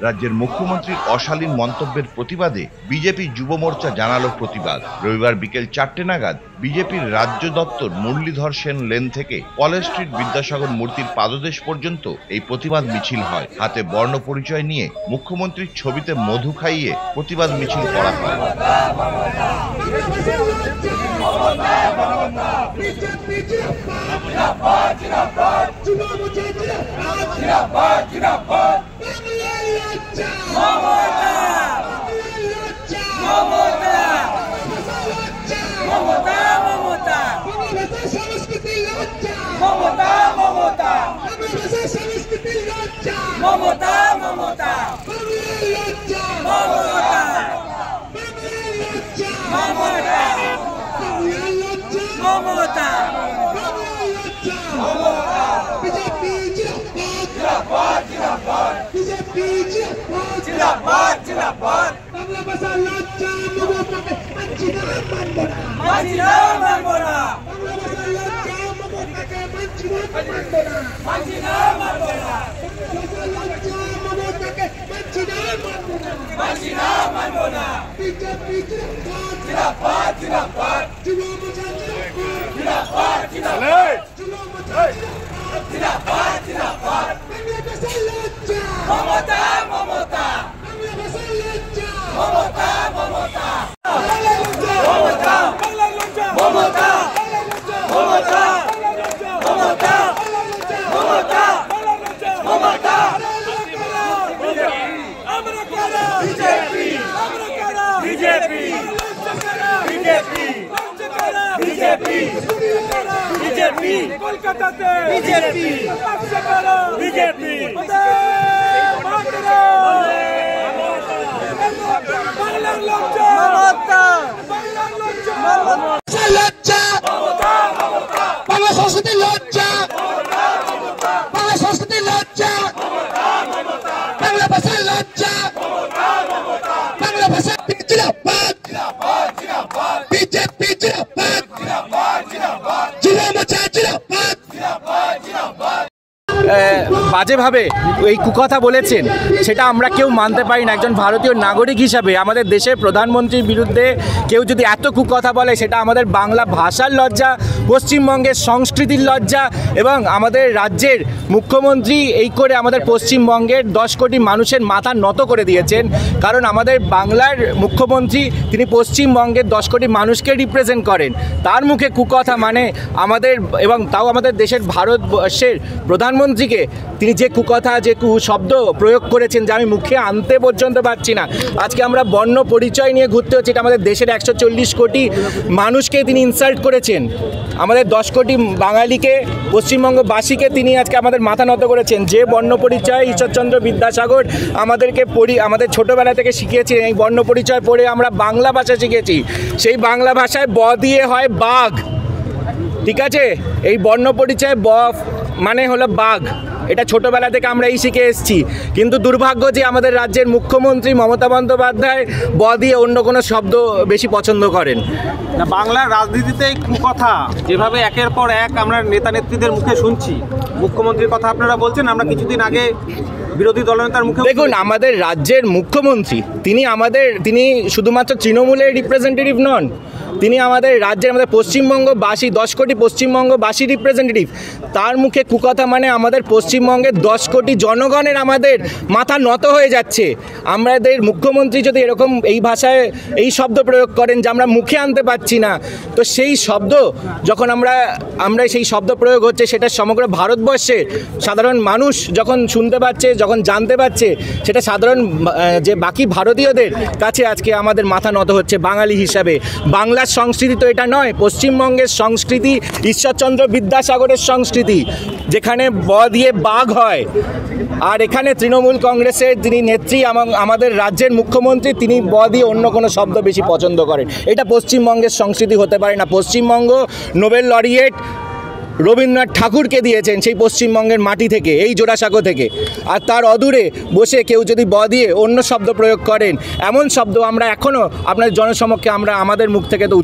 রাজ্যের মুখ্যমন্ত্রীর অশালীন মন্তব্যের প্রতিবাদে বিজেপি যুব মোর্চা জানালো প্রতিবাদ। রবিবার বিকেল 4টে নাগাদ বিজেপির রাজ্য দপ্তর মুরলীধর সেন লেন থেকে কলেজ স্ট্রিট বিদ্যাসাগর মূর্তির পাদদেশ পর্যন্ত এই প্রতিবাদ মিছিল হয়। হাতে বর্ণ পরিচয় নিয়ে মুখ্যমন্ত্রীর ছবিতে মধু খাইয়ে প্রতিবাদ মিছিল করা হয়। বাজেভাবে এই কুকথা বলেছেন সেটা আমরা কেউ মানতে পারি না। একজন ভারতীয় নাগরিক হিসাবে আমাদের দেশের প্রধানমন্ত্রীর বিরুদ্ধে কেউ যদি এত কুকথা বলে সেটা আমাদের বাংলা ভাষার লজ্জা, পশ্চিমবঙ্গের সংস্কৃতির লজ্জা এবং আমাদের রাজ্যের মুখ্যমন্ত্রী এই করে আমাদের পশ্চিমবঙ্গের 10 কোটি মানুষের মাথা নত করে দিয়েছেন। কারণ আমাদের বাংলার মুখ্যমন্ত্রী তিনি পশ্চিমবঙ্গের 10 কোটি মানুষকে রিপ্রেজেন্ট করেন, তার মুখে কুকথা মানে আমাদের এবং তাও আমাদের দেশের ভারতবর্ষের প্রধানমন্ত্রীকে তিনি যে কুকথা যে শব্দ প্রয়োগ করেছেন যা আমি মুখে আনতে পর্যন্ত পারছি না। আজকে আমরা বর্ণ পরিচয় নিয়ে ঘুরতে হচ্ছে, এটা আমাদের দেশের 140 কোটি মানুষকে তিনি ইনসাল্ট করেছেন। আমাদের 10 কোটি বাঙালিকে, পশ্চিমবঙ্গবাসীকে তিনি আজকে আমাদের মাথা নত করেছেন। যে বর্ণ পরিচয় ঈশ্বরচন্দ্র বিদ্যাসাগর আমাদেরকে আমাদের ছোটোবেলা থেকে শিখিয়েছিলেন, এই বর্ণ পরিচয় পড়ে আমরা বাংলা ভাষা শিখেছি। সেই বাংলা ভাষায় ব দিয়ে হয় বাঘ, ঠিক আছে? এই বর্ণ পরিচয় ব মানে হলো বাঘ, এটা ছোটোবেলা থেকে আমরা এই শিখে এসেছি। কিন্তু দুর্ভাগ্য যে আমাদের রাজ্যের মুখ্যমন্ত্রী মমতা বন্দ্যোপাধ্যায় ব দিয়ে অন্য কোনো শব্দ বেশি পছন্দ করেন না। বাংলার রাজনীতিতে কথা যেভাবে একের পর এক আমরা নেতা নেত্রীদের মুখে শুনছি, মুখ্যমন্ত্রীর কথা আপনারা বলছেন, আমরা কিছুদিন আগে বিরোধী দলনেতার মুখে দেখুন, আমাদের রাজ্যের মুখ্যমন্ত্রী তিনি শুধুমাত্র তৃণমূলের রিপ্রেজেন্টেটিভ নন, তিনি আমাদের রাজ্যের আমাদের পশ্চিমবঙ্গবাসী 10 কোটি পশ্চিমবঙ্গবাসী রিপ্রেজেন্টেটিভ। তার মুখে কুকথা মানে আমাদের পশ্চিমবঙ্গের 10 কোটি জনগণের আমাদের মাথা নত হয়ে যাচ্ছে। আমাদের মুখ্যমন্ত্রী যদি এরকম এই ভাষায় এই শব্দ প্রয়োগ করেন যা আমরা মুখে আনতে পারছি না, তো সেই শব্দ যখন আমরা সেই শব্দ প্রয়োগ হচ্ছে সেটা সমগ্র ভারতবর্ষের সাধারণ মানুষ যখন শুনতে পাচ্ছে, যখন জানতে পারছে, সেটা সাধারণ যে বাকি ভারতীয়দের কাছে আজকে আমাদের মাথা নত হচ্ছে বাঙালি হিসাবে। বাংলার সংস্কৃতি তো এটা নয়, পশ্চিমবঙ্গের সংস্কৃতি ঈশ্বরচন্দ্র বিদ্যাসাগরের সংস্কৃতি, যেখানে ব দিয়ে বাঘ হয়। আর এখানে তৃণমূল কংগ্রেসের যিনি নেত্রী আমাদের রাজ্যের মুখ্যমন্ত্রী, তিনি ব দিয়ে অন্য কোনো শব্দ বেশি পছন্দ করেন। এটা পশ্চিমবঙ্গের সংস্কৃতি হতে পারে না। পশ্চিমবঙ্গ নোবেল লরিয়েট রবীন্দ্রনাথ ঠাকুরকে দিয়েছেন সেই পশ্চিমবঙ্গের মাটি থেকে, এই জোড়াসাঁকো থেকে। আর তার অদূরে বসে কেউ যদি ব দিয়ে অন্য শব্দ প্রয়োগ করেন, এমন শব্দ আমরা এখনও আপনার জনসমক্ষে আমাদের মুখ থেকে তো